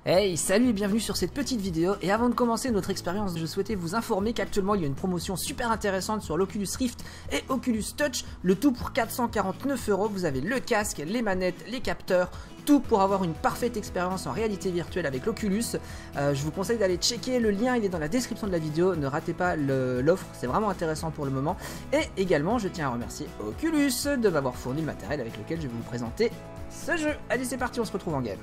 Hey, salut et bienvenue sur cette petite vidéo. Et avant de commencer notre expérience, je souhaitais vous informer qu'actuellement il y a une promotion super intéressante sur l'Oculus Rift et Oculus Touch, le tout pour 449 €. Vous avez le casque, les manettes, les capteurs, tout pour avoir une parfaite expérience en réalité virtuelle avec l'Oculus. Je vous conseille d'aller checker, le lien il est dans la description de la vidéo, ne ratez pas l'offre, c'est vraiment intéressant pour le moment. Et également je tiens à remercier Oculus de m'avoir fourni le matériel avec lequel je vais vous présenter ce jeu. Allez c'est parti, on se retrouve en game.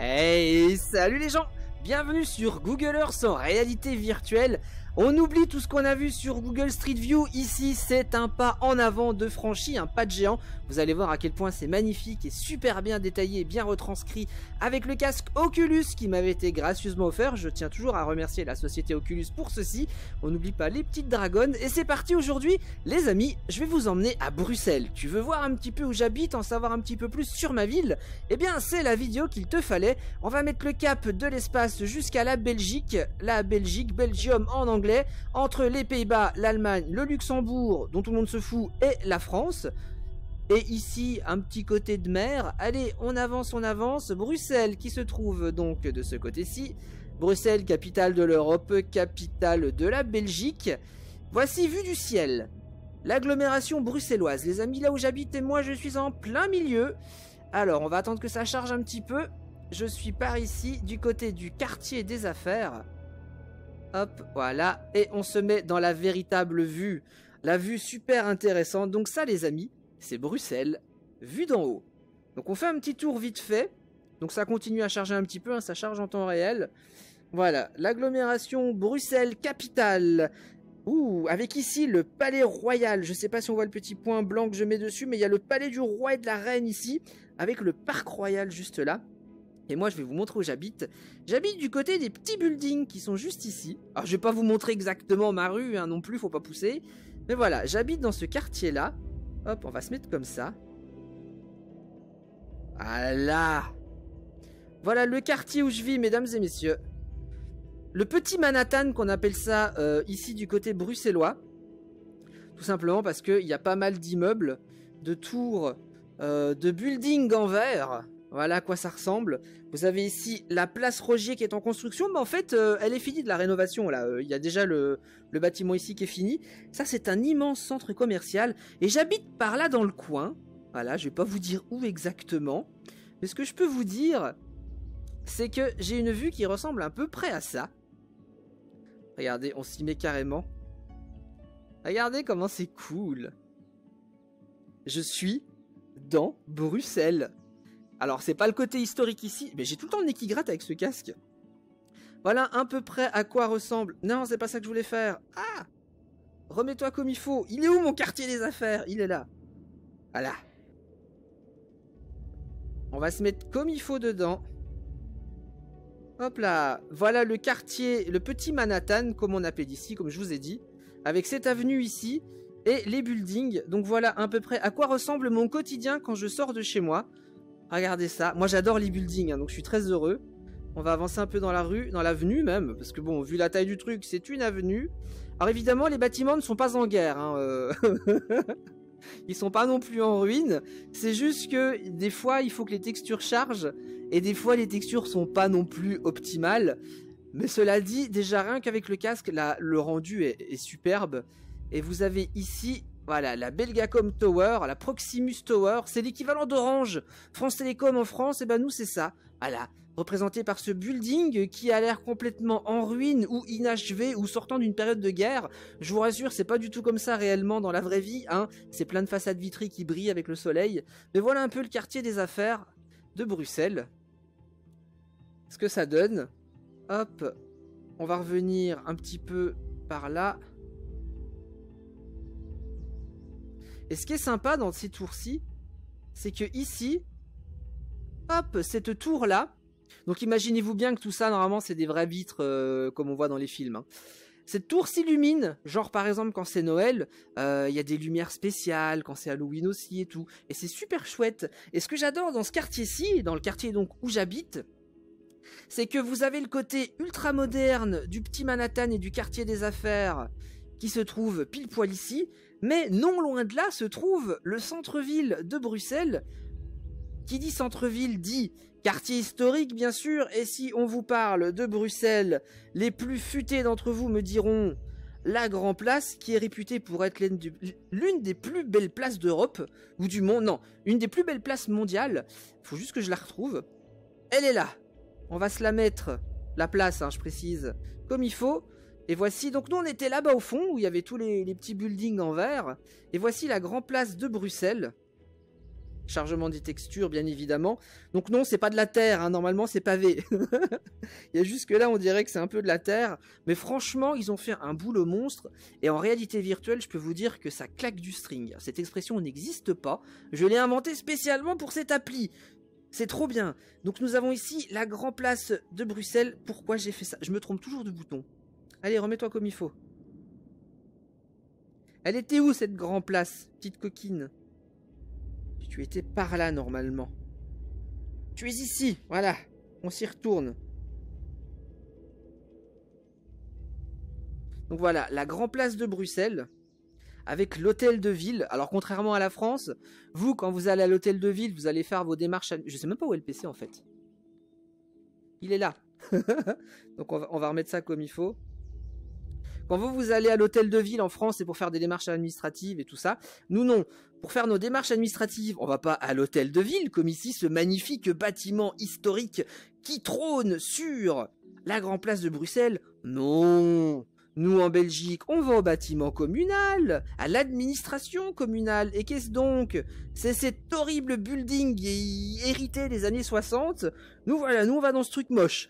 Hey, salut les gens! Bienvenue sur Google Earth en réalité virtuelle. On oublie tout ce qu'on a vu sur Google Street View. Ici, c'est un pas en avant de franchi, un pas de géant. Vous allez voir à quel point c'est magnifique et super bien détaillé et bien retranscrit avec le casque Oculus qui m'avait été gracieusement offert. Je tiens toujours à remercier la société Oculus pour ceci. On n'oublie pas les petites dragonnes. Et c'est parti aujourd'hui, les amis. Je vais vous emmener à Bruxelles. Tu veux voir un petit peu où j'habite, en savoir un petit peu plus sur ma ville? Eh bien, c'est la vidéo qu'il te fallait. On va mettre le cap de l'espace jusqu'à la Belgique, Belgium en anglais, entre les Pays-Bas, l'Allemagne, le Luxembourg, dont tout le monde se fout, et la France. Et ici, un petit côté de mer. Allez, on avance, Bruxelles qui se trouve donc de ce côté-ci. Bruxelles, capitale de l'Europe, capitale de la Belgique. Voici vue du ciel. L'agglomération bruxelloise. Les amis, là où j'habite et moi, je suis en plein milieu. Alors, on va attendre que ça charge un petit peu. Je suis par ici, du côté du quartier des affaires. Hop, voilà. Et on se met dans la véritable vue. La vue super intéressante. Donc ça, les amis, c'est Bruxelles, vue d'en haut. Donc on fait un petit tour vite fait. Donc ça continue à charger un petit peu, hein, ça charge en temps réel. Voilà, l'agglomération Bruxelles capitale. Ouh, avec ici le palais royal. Je sais pas si on voit le petit point blanc que je mets dessus, mais il y a le palais du roi et de la reine ici, avec le parc royal juste là. Et moi, je vais vous montrer où j'habite. J'habite du côté des petits buildings qui sont juste ici. Alors, je vais pas vous montrer exactement ma rue, hein, non plus, faut pas pousser. Mais voilà, j'habite dans ce quartier-là. Hop, on va se mettre comme ça. Voilà. Voilà le quartier où je vis, mesdames et messieurs. Le petit Manhattan, qu'on appelle ça ici du côté bruxellois. Tout simplement parce qu'il y a pas mal d'immeubles, de tours, de buildings en verre. Voilà à quoi ça ressemble. Vous avez ici la place Rogier qui est en construction, mais en fait elle est finie de la rénovation là. Il y a déjà le bâtiment ici qui est fini. Ça c'est un immense centre commercial et j'habite par là dans le coin. Voilà, je vais pas vous dire où exactement, mais ce que je peux vous dire, c'est que j'ai une vue qui ressemble à peu près à ça. Regardez, on s'y met carrément. Regardez comment c'est cool. Je suis dans Bruxelles. Alors, c'est pas le côté historique ici, mais j'ai tout le temps le nez qui gratte avec ce casque. Voilà à peu près à quoi ressemble... Non, c'est pas ça que je voulais faire. Ah! Remets-toi comme il faut. Il est où mon quartier des affaires? Il est là. Voilà. On va se mettre comme il faut dedans. Hop là. Voilà le quartier, le petit Manhattan, comme on appelle ici, comme je vous ai dit. Avec cette avenue ici et les buildings. Donc voilà à peu près à quoi ressemble mon quotidien quand je sors de chez moi. Regardez ça, moi j'adore les buildings, hein, donc je suis très heureux. On va avancer un peu dans la rue, dans l'avenue même, parce que bon, vu la taille du truc, c'est une avenue. Alors évidemment, les bâtiments ne sont pas en guerre, hein, ils sont pas non plus en ruine. C'est juste que des fois, il faut que les textures chargent, et des fois, les textures sont pas non plus optimales. Mais cela dit, déjà rien qu'avec le casque, là, le rendu est superbe. Et vous avez ici... Voilà, la Belgacom Tower, la Proximus Tower, c'est l'équivalent d'Orange. France Télécom en France, et ben nous c'est ça. Voilà, représenté par ce building qui a l'air complètement en ruine ou inachevé ou sortant d'une période de guerre. Je vous rassure, c'est pas du tout comme ça réellement dans la vraie vie, hein. C'est plein de façades vitrées qui brillent avec le soleil. Mais voilà un peu le quartier des affaires de Bruxelles. Ce que ça donne. Hop, on va revenir un petit peu par là. Et ce qui est sympa dans ces tours-ci, c'est que ici, hop, cette tour-là, donc imaginez-vous bien que tout ça, normalement, c'est des vraies vitres, comme on voit dans les films, hein. Cette tour s'illumine, genre par exemple quand c'est Noël, il y a des lumières spéciales, quand c'est Halloween aussi et tout, et c'est super chouette. Et ce que j'adore dans ce quartier-ci, dans le quartier donc où j'habite, c'est que vous avez le côté ultra moderne du petit Manhattan et du quartier des affaires, qui se trouve pile poil ici, mais non loin de là se trouve le centre-ville de Bruxelles. Qui dit centre-ville dit quartier historique, bien sûr, et si on vous parle de Bruxelles, les plus futés d'entre vous me diront la Grand Place, qui est réputée pour être l'une des plus belles places d'Europe, ou du monde, non, une des plus belles places mondiales. Faut juste que je la retrouve. Elle est là. On va se la mettre, la place, hein, je précise, comme il faut. Et voici, donc nous on était là-bas au fond, où il y avait tous les petits buildings en verre. Et voici la Grand Place de Bruxelles. Chargement des textures, bien évidemment. Donc non, c'est pas de la terre, hein, normalement c'est pavé. Il y a juste que là, on dirait que c'est un peu de la terre. Mais franchement, ils ont fait un boulot monstre. Et en réalité virtuelle, je peux vous dire que ça claque du string. Cette expression n'existe pas. Je l'ai inventée spécialement pour cette appli. C'est trop bien. Donc nous avons ici la Grand Place de Bruxelles. Pourquoi j'ai fait ça? Je me trompe toujours de bouton. Allez, remets-toi comme il faut. Elle était où cette Grand Place, petite coquine? Tu étais par là, normalement. Tu es ici, voilà. On s'y retourne. Donc voilà, la Grand Place de Bruxelles, avec l'hôtel de ville. Alors, contrairement à la France, vous, quand vous allez à l'hôtel de ville, vous allez faire vos démarches... Je sais même pas où est le PC, en fait. Il est là. Donc, on va remettre ça comme il faut. Quand vous allez à l'hôtel de ville en France, c'est pour faire des démarches administratives et tout ça. Nous, non. Pour faire nos démarches administratives, on va pas à l'hôtel de ville, comme ici, ce magnifique bâtiment historique qui trône sur la Grand Place de Bruxelles. Non. Nous, en Belgique, on va au bâtiment communal, à l'administration communale. Et qu'est-ce donc? C'est cet horrible building hérité des années 60. Nous, voilà, nous, on va dans ce truc moche.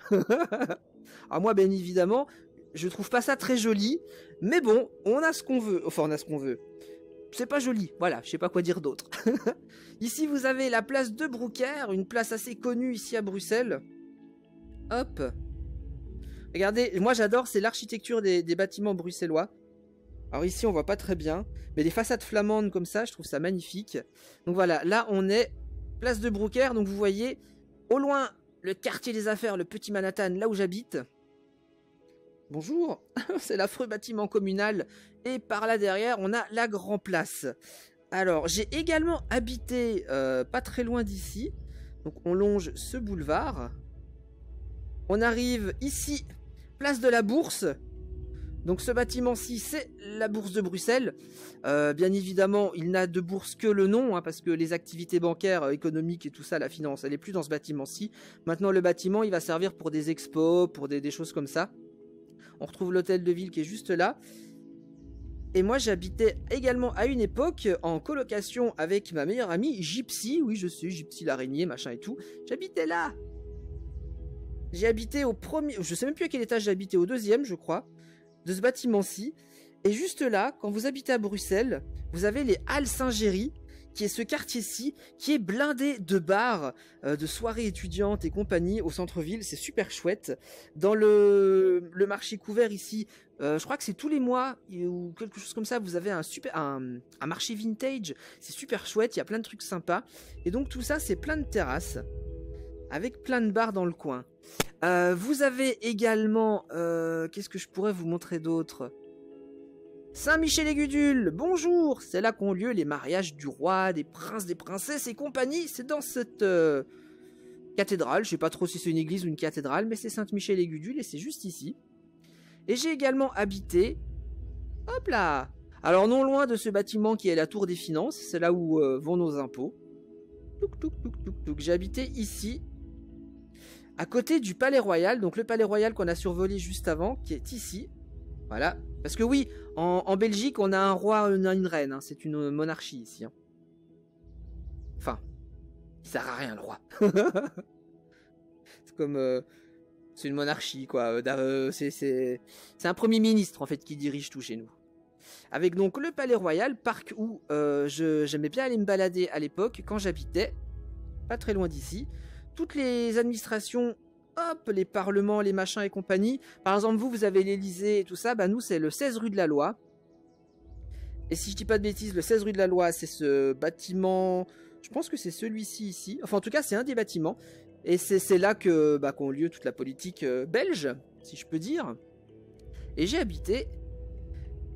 Alors moi, bien évidemment... Je trouve pas ça très joli, mais bon, on a ce qu'on veut. Enfin, on a ce qu'on veut. C'est pas joli, voilà, je sais pas quoi dire d'autre. Ici, vous avez la place de Broucker, une place assez connue ici à Bruxelles. Hop. Regardez, moi j'adore, c'est l'architecture des bâtiments bruxellois. Alors ici, on voit pas très bien, mais des façades flamandes comme ça, je trouve ça magnifique. Donc voilà, là on est place de Broucker, donc vous voyez, au loin, le quartier des affaires, le petit Manhattan, là où j'habite. Bonjour, c'est l'affreux bâtiment communal et par là derrière on a la Grand Place. Alors j'ai également habité pas très loin d'ici, donc on longe ce boulevard. On arrive ici, place de la Bourse. Donc ce bâtiment-ci c'est la Bourse de Bruxelles. Bien évidemment il n'a de bourse que le nom, hein, parce que les activités bancaires, économiques et tout ça, la finance, elle n'est plus dans ce bâtiment-ci. Maintenant le bâtiment il va servir pour des expos, pour des choses comme ça. On retrouve l'hôtel de ville qui est juste là. Et moi, j'habitais également à une époque en colocation avec ma meilleure amie, Gypsy. Oui, je sais, Gypsy l'araignée, machin et tout. J'habitais là. J'ai habité au premier... Je sais même plus à quel étage j'habitais, au deuxième, je crois, de ce bâtiment-ci. Et juste là, quand vous habitez à Bruxelles, vous avez les Halles Saint-Géry, qui est ce quartier-ci, qui est blindé de bars, de soirées étudiantes et compagnie au centre-ville. C'est super chouette. Dans le marché couvert ici, je crois que c'est tous les mois ou quelque chose comme ça, vous avez un marché vintage. C'est super chouette, il y a plein de trucs sympas. Et donc tout ça, c'est plein de terrasses, avec plein de bars dans le coin. Vous avez également... qu'est-ce que je pourrais vous montrer d'autre ? Saint-Michel-les-Gudules, bonjour. C'est là qu'ont lieu les mariages du roi, des princes, des princesses et compagnie. C'est dans cette cathédrale. Je sais pas trop si c'est une église ou une cathédrale, mais c'est Saint-Michel-les-Gudules et c'est juste ici. Et j'ai également habité... Hop là. Alors non loin de ce bâtiment qui est la tour des finances, c'est là où vont nos impôts. Touc, touc, touc, touc, touc. J'ai habité ici, à côté du Palais Royal. Donc le Palais Royal qu'on a survolé juste avant, qui est ici. Voilà. Parce que oui, en Belgique, on a un roi, une reine. Hein. C'est une monarchie ici. Hein. Enfin, il sert à rien le roi. C'est comme... c'est une monarchie, quoi. C'est un premier ministre, en fait, qui dirige tout chez nous. Avec donc le Palais Royal, parc où j'aimais bien aller me balader à l'époque, quand j'habitais, pas très loin d'ici. Toutes les administrations... Hop, les parlements, les machins et compagnie. Par exemple, vous avez l'Elysée et tout ça. Bah, nous, c'est le 16 rue de la Loi. Et si je dis pas de bêtises, le 16 rue de la Loi, c'est ce bâtiment... Je pense que c'est celui-ci, ici. Enfin, en tout cas, c'est un des bâtiments. Et c'est là qu'ont lieu toute la politique belge, si je peux dire. Et j'ai habité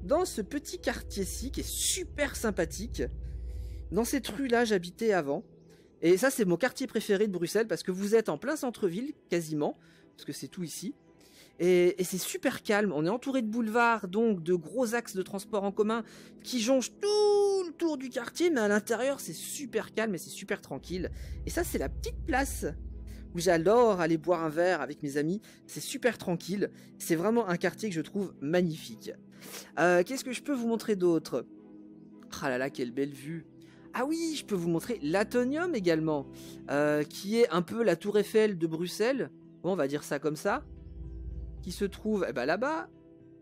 dans ce petit quartier-ci qui est super sympathique. Dans cette rue-là, j'habitais avant. Et ça, c'est mon quartier préféré de Bruxelles parce que vous êtes en plein centre-ville, quasiment, parce que c'est tout ici. Et c'est super calme. On est entouré de boulevards, donc de gros axes de transport en commun qui jonchent tout le tour du quartier, mais à l'intérieur, c'est super calme et c'est super tranquille. Et ça, c'est la petite place où j'adore aller boire un verre avec mes amis. C'est super tranquille. C'est vraiment un quartier que je trouve magnifique. Qu'est-ce que je peux vous montrer d'autre? Ah là là, quelle belle vue! Ah oui, je peux vous montrer l'Atonium également, qui est un peu la tour Eiffel de Bruxelles. Bon, on va dire ça comme ça. Qui se trouve là-bas.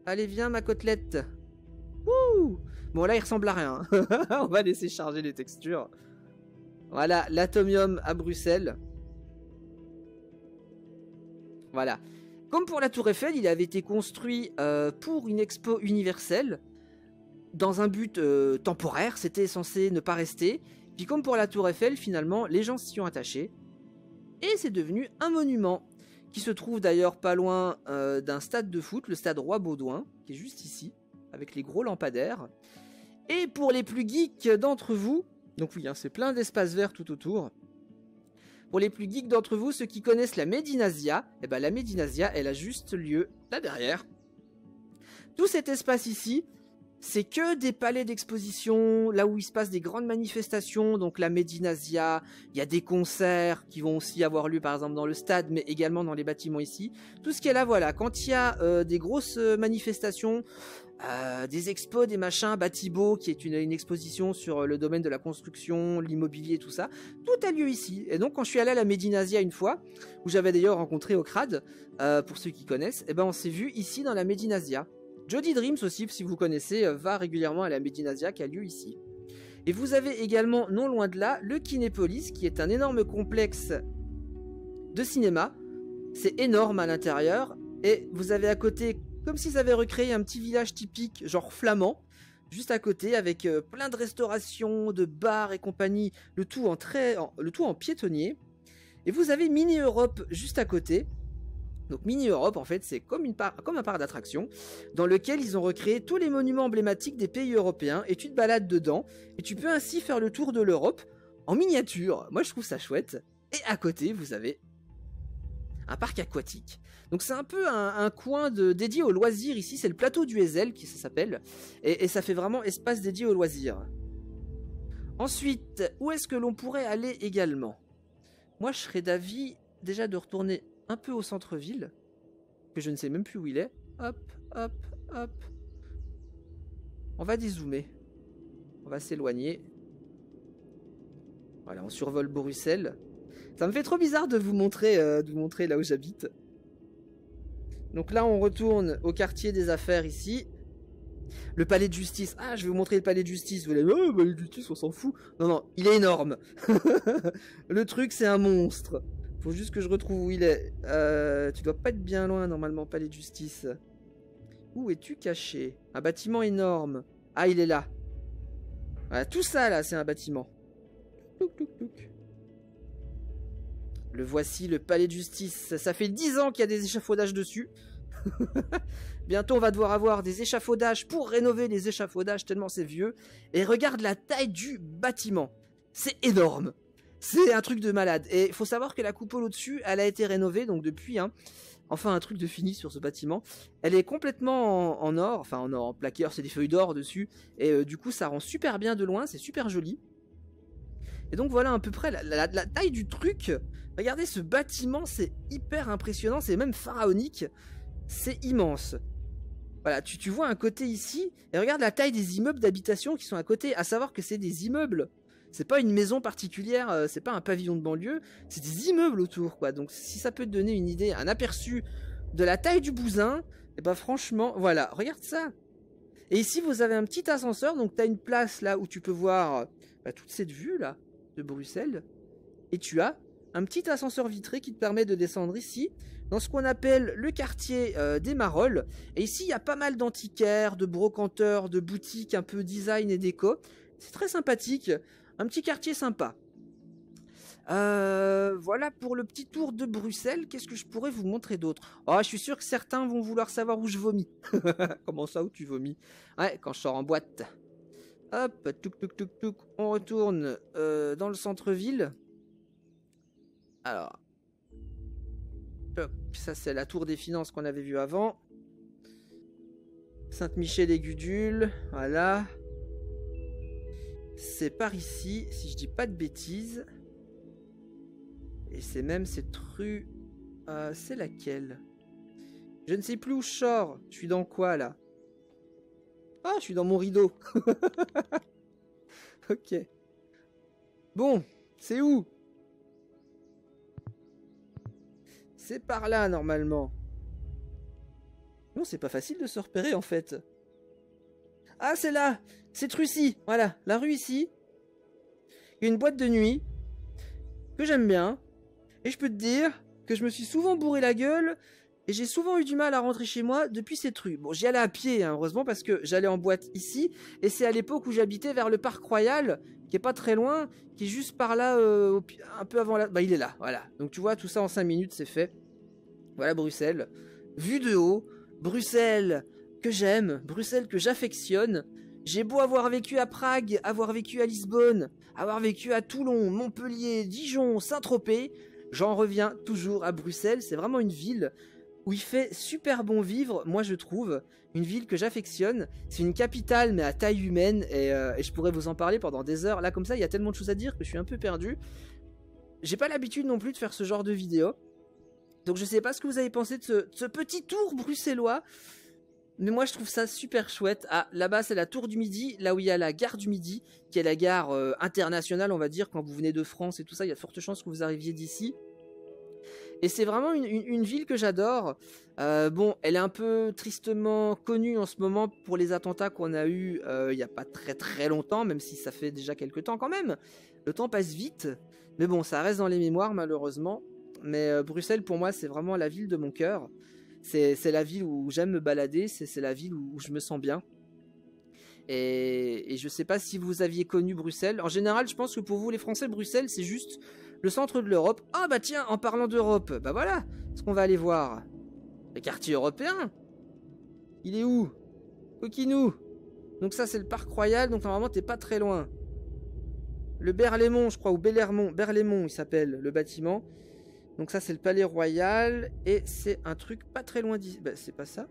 Allez, viens ma côtelette. Wouh! Bon, là, il ressemble à rien. On va laisser charger les textures. Voilà, l'Atomium à Bruxelles. Voilà. Comme pour la tour Eiffel, il avait été construit pour une expo universelle. Dans un but temporaire, c'était censé ne pas rester. Puis comme pour la tour Eiffel, finalement, les gens s'y ont attachés. Et c'est devenu un monument, qui se trouve d'ailleurs pas loin d'un stade de foot, le stade Roi-Baudouin, qui est juste ici, avec les gros lampadaires. Et pour les plus geeks d'entre vous, donc oui, hein, c'est plein d'espaces verts tout autour. Pour les plus geeks d'entre vous, ceux qui connaissent la Medinasia, la Medinasia, elle a juste lieu là derrière. Tout cet espace ici, c'est que des palais d'exposition, là où il se passe des grandes manifestations, donc la Medinasia, il y a des concerts qui vont aussi avoir lieu par exemple dans le stade, mais également dans les bâtiments ici. Tout ce qui est là, voilà, quand il y a des grosses manifestations, des expos, des machins, Batibo, qui est une exposition sur le domaine de la construction, l'immobilier, tout ça, tout a lieu ici. Et donc quand je suis allé à la Medinasia une fois, où j'avais d'ailleurs rencontré Ocrad, pour ceux qui connaissent, on s'est vu ici dans la Medinasia. Jody Dreams aussi, si vous connaissez, va régulièrement à la Medinasia qui a lieu ici. Et vous avez également, non loin de là, le Kinépolis, qui est un énorme complexe de cinéma. C'est énorme à l'intérieur. Et vous avez à côté, comme s'ils avaient recréé un petit village typique, genre flamand, juste à côté, avec plein de restaurations, de bars et compagnie, le tout en piétonnier. Et vous avez Mini Europe juste à côté. Donc Mini Europe, en fait, c'est comme un parc d'attractions dans lequel ils ont recréé tous les monuments emblématiques des pays européens et tu te balades dedans et tu peux ainsi faire le tour de l'Europe en miniature. Moi, je trouve ça chouette. Et à côté, vous avez un parc aquatique. Donc c'est un peu un coin dédié aux loisirs ici. C'est le plateau du Heysel qui ça s'appelle et ça fait vraiment espace dédié aux loisirs. Ensuite, où est-ce que l'on pourrait aller également? Moi, je serais d'avis déjà de retourner un peu au centre-ville, que je ne sais même plus où il est. Hop, hop, hop. On va dézoomer. On va s'éloigner. Voilà, on survole Bruxelles. Ça me fait trop bizarre de vous montrer là où j'habite. Donc là, on retourne au quartier des affaires ici. Le palais de justice. Ah, je vais vous montrer le palais de justice. Vous allez dire, oh, le palais de justice, on s'en fout. Non, non, il est énorme. Le truc, c'est un monstre. Faut juste que je retrouve où il est. Tu dois pas être bien loin, normalement, palais de justice. Où es-tu caché? Un bâtiment énorme. Ah, il est là. Voilà, tout ça, là, c'est un bâtiment. Touc, touc, touc. Le voici, le palais de justice. Ça fait 10 ans qu'il y a des échafaudages dessus. Bientôt, on va devoir avoir des échafaudages pour rénover les échafaudages, tellement c'est vieux. Et regarde la taille du bâtiment. C'est énorme. C'est un truc de malade. Et il faut savoir que la coupole au-dessus, elle a été rénovée, donc depuis, hein, enfin un truc de fini sur ce bâtiment. Elle est complètement en or, enfin en or, en plaqué, c'est des feuilles d'or dessus. Et du coup, ça rend super bien de loin, c'est super joli. Et donc voilà à peu près la taille du truc. Regardez ce bâtiment, c'est hyper impressionnant, c'est même pharaonique. C'est immense. Voilà, tu vois un côté ici, et regarde la taille des immeubles d'habitation qui sont à côté, à savoir que c'est des immeubles. C'est pas une maison particulière, c'est pas un pavillon de banlieue, c'est des immeubles autour, quoi. Donc si ça peut te donner une idée, un aperçu de la taille du bousin, et ben franchement, voilà, regarde ça. Et ici, vous avez un petit ascenseur, donc tu as une place là où tu peux voir toute cette vue là de Bruxelles. Et tu as un petit ascenseur vitré qui te permet de descendre ici, dans ce qu'on appelle le quartier des Marolles. Et ici, il y a pas mal d'antiquaires, de brocanteurs, de boutiques un peu design et déco. C'est très sympathique. Un petit quartier sympa. Voilà pour le petit tour de Bruxelles. Qu'est-ce que je pourrais vous montrer d'autre? Oh, je suis sûr que certains vont vouloir savoir où je vomis. Comment ça, où tu vomis? Ouais, quand je sors en boîte. Hop, touk touk touk touk. On retourne dans le centre-ville. Alors, hop, ça c'est la tour des finances qu'on avait vue avant. Saint-Michel-les-Gudules, voilà. C'est par ici, si je dis pas de bêtises. Et c'est même cette rue... c'est laquelle? Je ne sais plus où je sors. Je suis dans quoi, là? Ah, je suis dans mon rideau. Ok. Bon, c'est où? C'est par là, normalement. Non, c'est pas facile de se repérer, en fait. Ah, c'est là! Cette rue-ci, voilà, la rue ici. Il y a une boîte de nuit que j'aime bien. Et je peux te dire que je me suis souvent bourré la gueule et j'ai souvent eu du mal à rentrer chez moi depuis cette rue. Bon, j'y allais à pied, hein, heureusement, parce que j'allais en boîte ici. Et c'est à l'époque où j'habitais vers le Parc Royal, qui est pas très loin, qui est juste par là, un peu avant là. Bah, il est là, voilà. Donc tu vois, tout ça en 5 minutes, c'est fait. Voilà Bruxelles. Vue de haut. Bruxelles que j'aime, Bruxelles que j'affectionne. J'ai beau avoir vécu à Prague, avoir vécu à Lisbonne, avoir vécu à Toulon, Montpellier, Dijon, Saint-Tropez, j'en reviens toujours à Bruxelles. C'est vraiment une ville où il fait super bon vivre, moi je trouve. Une ville que j'affectionne. C'est une capitale mais à taille humaine et je pourrais vous en parler pendant des heures. Là comme ça, il y a tellement de choses à dire que je suis un peu perdu. J'ai pas l'habitude non plus de faire ce genre de vidéo. Donc je sais pas ce que vous avez pensé de ce petit tour bruxellois. Mais moi je trouve ça super chouette. Ah, là-bas c'est la tour du Midi, là où il y a la gare du Midi, qui est la gare internationale on va dire, quand vous venez de France et tout ça, il y a de fortes chances que vous arriviez d'ici. Et c'est vraiment une ville que j'adore. Bon, elle est un peu tristement connue en ce moment pour les attentats qu'on a eu il n'y a pas très très longtemps, même si ça fait déjà quelques temps quand même. Le temps passe vite, mais bon, ça reste dans les mémoires malheureusement. Mais Bruxelles pour moi c'est vraiment la ville de mon cœur. C'est la ville où j'aime me balader, c'est la ville où je me sens bien. Et je sais pas si vous aviez connu Bruxelles. En général, je pense que pour vous les Français, Bruxelles c'est juste le centre de l'Europe. Ah bah tiens, en parlant d'Europe, bah voilà ce qu'on va aller voir. Le quartier européen. Il est où? Coquinou. Donc ça c'est le Parc Royal, donc normalement t'es pas très loin. Le Berlaymont, je crois, ou Berlaymont il s'appelle, le bâtiment. Donc ça c'est le Palais Royal. Et c'est un truc pas très loin d'ici. Bah c'est pas ça.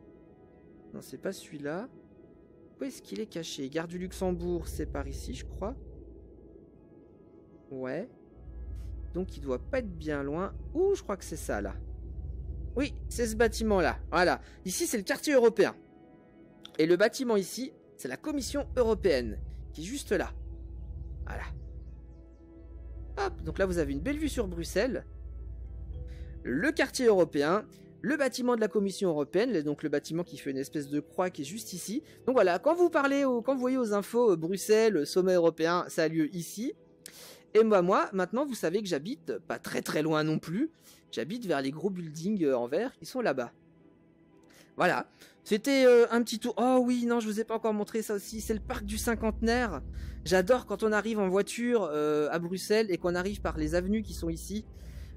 Non c'est pas celui-là. Où est-ce qu'il est caché? Gare du Luxembourg, c'est par ici je crois. Ouais. Donc il doit pas être bien loin. Ouh, je crois que c'est ça là. Oui, c'est ce bâtiment là. Voilà. Ici c'est le quartier européen. Et le bâtiment ici, c'est la Commission européenne. Qui est juste là. Voilà. Hop, donc là vous avez une belle vue sur Bruxelles. Le quartier européen, le bâtiment de la Commission européenne, donc le bâtiment qui fait une espèce de croix qui est juste ici. Donc voilà, quand vous voyez aux infos Bruxelles, sommet européen, ça a lieu ici. Et moi, maintenant, vous savez que j'habite pas très très loin non plus. J'habite vers les gros buildings en verre qui sont là-bas. Voilà, c'était un petit tour. Oh oui, non, je vous ai pas encore montré ça aussi. C'est le parc du Cinquantenaire. J'adore quand on arrive en voiture à Bruxelles et qu'on arrive par les avenues qui sont ici.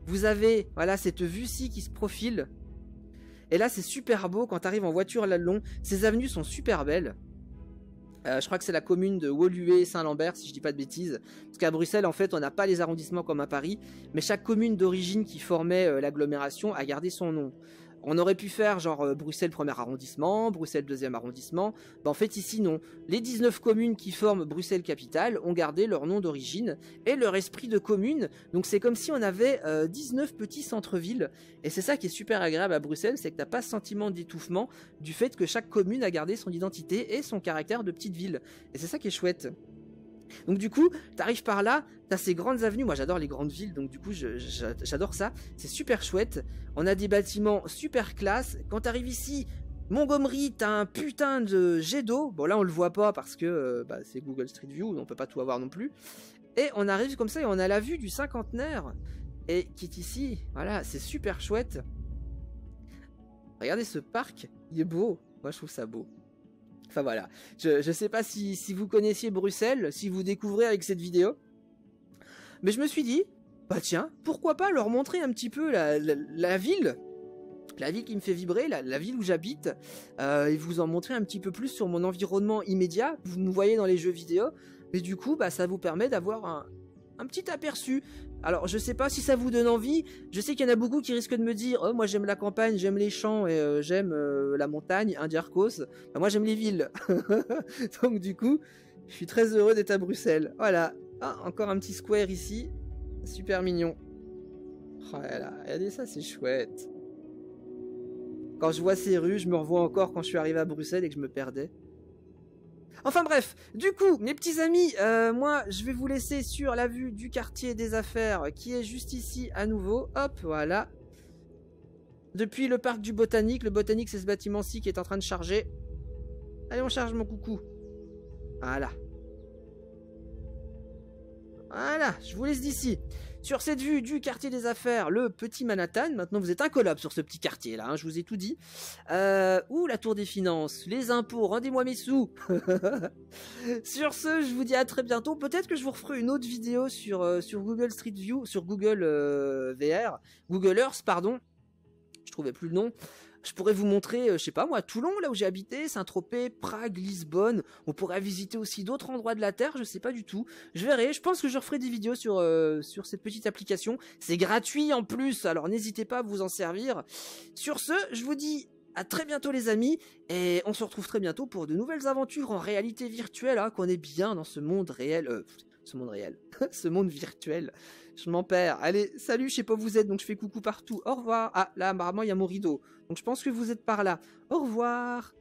Vous avez, voilà, cette vue-ci qui se profile. Et là, c'est super beau quand tu arrives en voiture là le long. Ces avenues sont super belles. Je crois que c'est la commune de Woluwe, Saint-Lambert, si je dis pas de bêtises. Parce qu'à Bruxelles, en fait, on n'a pas les arrondissements comme à Paris. Mais chaque commune d'origine qui formait l'agglomération a gardé son nom. On aurait pu faire genre Bruxelles 1er arrondissement, Bruxelles 2e arrondissement. Ben, en fait ici non. Les 19 communes qui forment Bruxelles capitale ont gardé leur nom d'origine et leur esprit de commune. Donc c'est comme si on avait 19 petits centres-villes. Et c'est ça qui est super agréable à Bruxelles, c'est que t'as pas ce sentiment d'étouffement du fait que chaque commune a gardé son identité et son caractère de petite ville. Et c'est ça qui est chouette. Donc du coup, t'arrives par là, t'as ces grandes avenues, moi j'adore les grandes villes, donc du coup j'adore ça, c'est super chouette, on a des bâtiments super classe, quand t'arrives ici, Montgomery, t'as un putain de jet d'eau, bon là on le voit pas parce que c'est Google Street View, on peut pas tout avoir non plus, et on arrive comme ça et on a la vue du Cinquantenaire, et qui est ici, voilà, c'est super chouette. Regardez ce parc, il est beau, moi je trouve ça beau. Enfin voilà, je sais pas si vous connaissiez Bruxelles, si vous découvrez avec cette vidéo. Mais je me suis dit, bah tiens, pourquoi pas leur montrer un petit peu la ville qui me fait vibrer, la ville où j'habite, et vous en montrer un petit peu plus sur mon environnement immédiat. Vous me voyez dans les jeux vidéo, mais du coup, bah, ça vous permet d'avoir un petit aperçu. Alors, je sais pas si ça vous donne envie. Je sais qu'il y en a beaucoup qui risquent de me dire « Oh, moi j'aime la campagne, j'aime les champs et j'aime la montagne, Indiarcos. Bah, moi j'aime les villes. » Donc du coup, je suis très heureux d'être à Bruxelles. Voilà. Ah, encore un petit square ici. Super mignon. Oh là là, regardez ça, c'est chouette. Quand je vois ces rues, je me revois encore quand je suis arrivé à Bruxelles et que je me perdais. Enfin bref, du coup, mes petits amis, moi, je vais vous laisser sur la vue du quartier des affaires qui est juste ici à nouveau. Hop, voilà. Depuis le parc du Botanique. Le Botanique, c'est ce bâtiment-ci qui est en train de charger. Allez, on charge, mon coucou. Voilà. Voilà, je vous laisse d'ici. Sur cette vue du quartier des affaires, le petit Manhattan. Maintenant, vous êtes incollable sur ce petit quartier-là, hein, je vous ai tout dit. Ouh, la tour des finances, les impôts, rendez-moi mes sous. Sur ce, je vous dis à très bientôt. Peut-être que je vous referai une autre vidéo sur Google Street View, sur Google VR, Google Earth, pardon. Je trouvais plus le nom. Je pourrais vous montrer, je sais pas moi, Toulon, là où j'ai habité, Saint-Tropez, Prague, Lisbonne. On pourrait visiter aussi d'autres endroits de la Terre, je sais pas du tout. Je verrai, je pense que je referai des vidéos sur cette petite application. C'est gratuit en plus, alors n'hésitez pas à vous en servir. Sur ce, je vous dis à très bientôt les amis, et on se retrouve très bientôt pour de nouvelles aventures en réalité virtuelle, hein, qu'on est bien dans ce monde réel, ce monde virtuel. Je m'en perds. Allez, salut, je sais pas où vous êtes, donc je fais coucou partout. Au revoir. Ah, là, apparemment, il y a mon rideau. Donc je pense que vous êtes par là. Au revoir.